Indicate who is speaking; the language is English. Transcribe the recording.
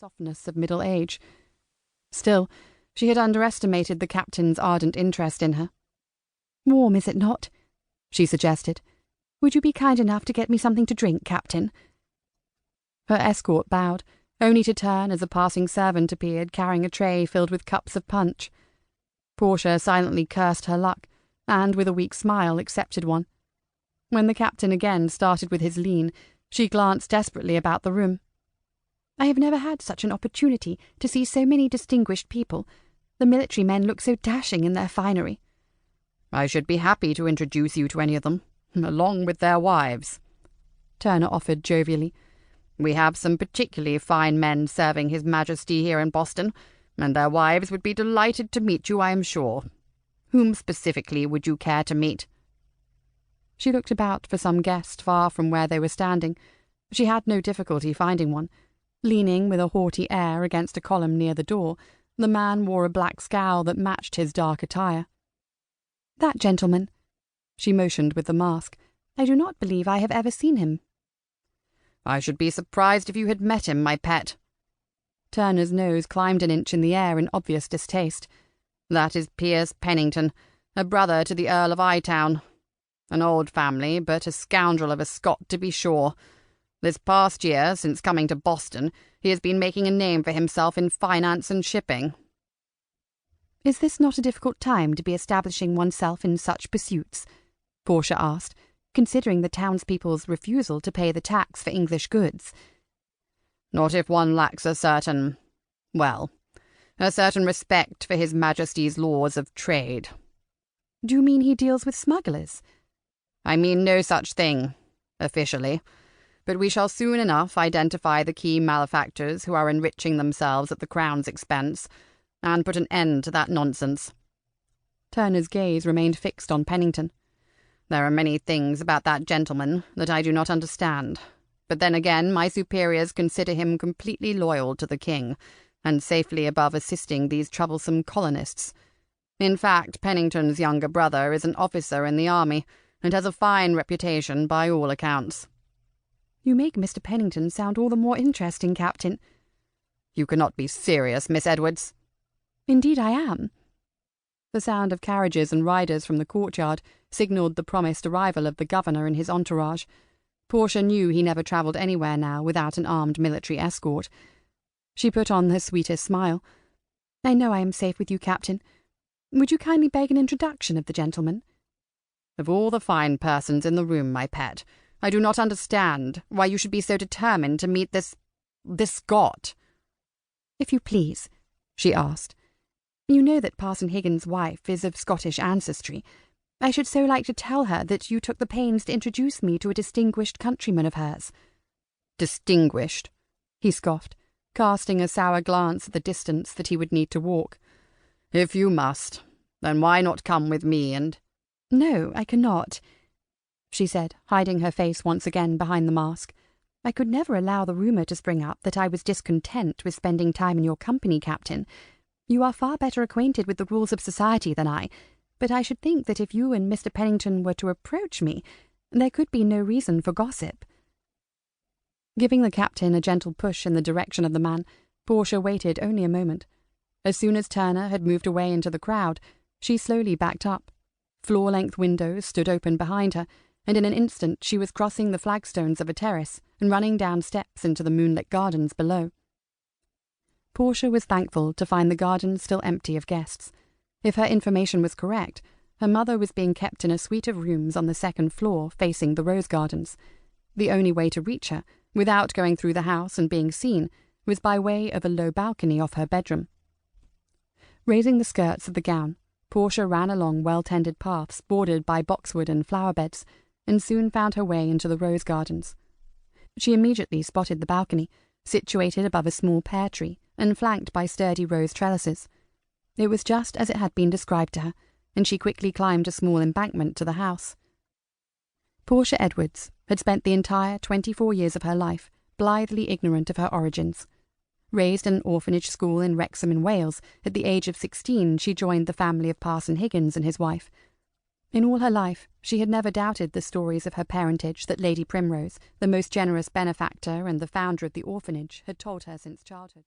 Speaker 1: softness of middle age. Still, she had underestimated the captain's ardent interest in her. "Warm, is it not?" she suggested. "Would you be kind enough to get me something to drink, Captain?" Her escort bowed, only to turn as a passing servant appeared carrying a tray filled with cups of punch. Portia silently cursed her luck, and with a weak smile accepted one. When the captain again started with his lean, she glanced desperately about the room. "I have never had such an opportunity to see so many distinguished people. The military men look so dashing in their finery."
Speaker 2: "I should be happy to introduce you to any of them, along with their wives," Turner offered jovially. "We have some particularly fine men serving His Majesty here in Boston, and their wives would be delighted to meet you, I am sure. Whom specifically would you care to meet?"
Speaker 1: She looked about for some guest far from where they were standing. She had no difficulty finding one. Leaning with a haughty air against a column near the door, the man wore a black scowl that matched his dark attire. "That gentleman," she motioned with the mask. "I do not believe I have ever seen him."
Speaker 2: "I should be surprised if you had met him, my pet."
Speaker 1: Turner's nose climbed an inch in the air in obvious distaste.
Speaker 2: "That is Piers Pennington, a brother to the Earl of Eyetown. An old family, but a scoundrel of a Scot to be sure. This past year, since coming to Boston, he has been making a name for himself in finance and shipping."
Speaker 1: "Is this not a difficult time to be establishing oneself in such pursuits?" Portia asked, considering the townspeople's refusal to pay the tax for English goods.
Speaker 2: "Not if one lacks a certain respect for His Majesty's laws of trade."
Speaker 1: "Do you mean he deals with smugglers?"
Speaker 2: "I mean no such thing, officially. But we shall soon enough identify the key malefactors who are enriching themselves at the Crown's expense, and put an end to that nonsense."
Speaker 1: Turner's gaze remained fixed on Pennington.
Speaker 2: "There are many things about that gentleman that I do not understand, but then again my superiors consider him completely loyal to the king, and safely above assisting these troublesome colonists. In fact, Pennington's younger brother is an officer in the army, and has a fine reputation by all accounts."
Speaker 1: "You make Mr. Pennington sound all the more interesting, Captain."
Speaker 2: "You cannot be serious, Miss Edwards."
Speaker 1: "Indeed I am." The sound of carriages and riders from the courtyard signalled the promised arrival of the governor and his entourage. Portia knew he never travelled anywhere now without an armed military escort. She put on her sweetest smile. "I know I am safe with you, Captain. Would you kindly beg an introduction of the gentleman?"
Speaker 2: "Of all the fine persons in the room, my pet, I do not understand why you should be so determined to meet this Scot."
Speaker 1: "If you please," she asked. "You know that Parson Higgins' wife is of Scottish ancestry. I should so like to tell her that you took the pains to introduce me to a distinguished countryman of hers."
Speaker 2: "Distinguished?"
Speaker 1: he scoffed, casting a sour glance at the distance that he would need to walk.
Speaker 2: "If you must, then why not come with me and—"
Speaker 1: "No, I cannot," she said, hiding her face once again behind the mask. "I could never allow the rumour to spring up that I was discontent with spending time in your company, Captain. You are far better acquainted with the rules of society than I, but I should think that if you and Mr. Pennington were to approach me, there could be no reason for gossip." Giving the captain a gentle push in the direction of the man, Portia waited only a moment. As soon as Turner had moved away into the crowd, she slowly backed up. Floor-length windows stood open behind her, and in an instant she was crossing the flagstones of a terrace and running down steps into the moonlit gardens below. Portia was thankful to find the gardens still empty of guests. If her information was correct, her mother was being kept in a suite of rooms on the second floor facing the rose gardens. The only way to reach her, without going through the house and being seen, was by way of a low balcony off her bedroom. Raising the skirts of the gown, Portia ran along well-tended paths bordered by boxwood and flower beds, and soon found her way into the rose gardens. She immediately spotted the balcony, situated above a small pear tree and flanked by sturdy rose trellises. It was just as it had been described to her, and she quickly climbed a small embankment to the house. Portia Edwards had spent the entire 24 years of her life blithely ignorant of her origins. Raised in an orphanage school in Wrexham in Wales, at the age of 16 she joined the family of Parson Higgins and his wife. In all her life she had never doubted the stories of her parentage that Lady Primrose, the most generous benefactor and the founder of the orphanage, had told her since childhood.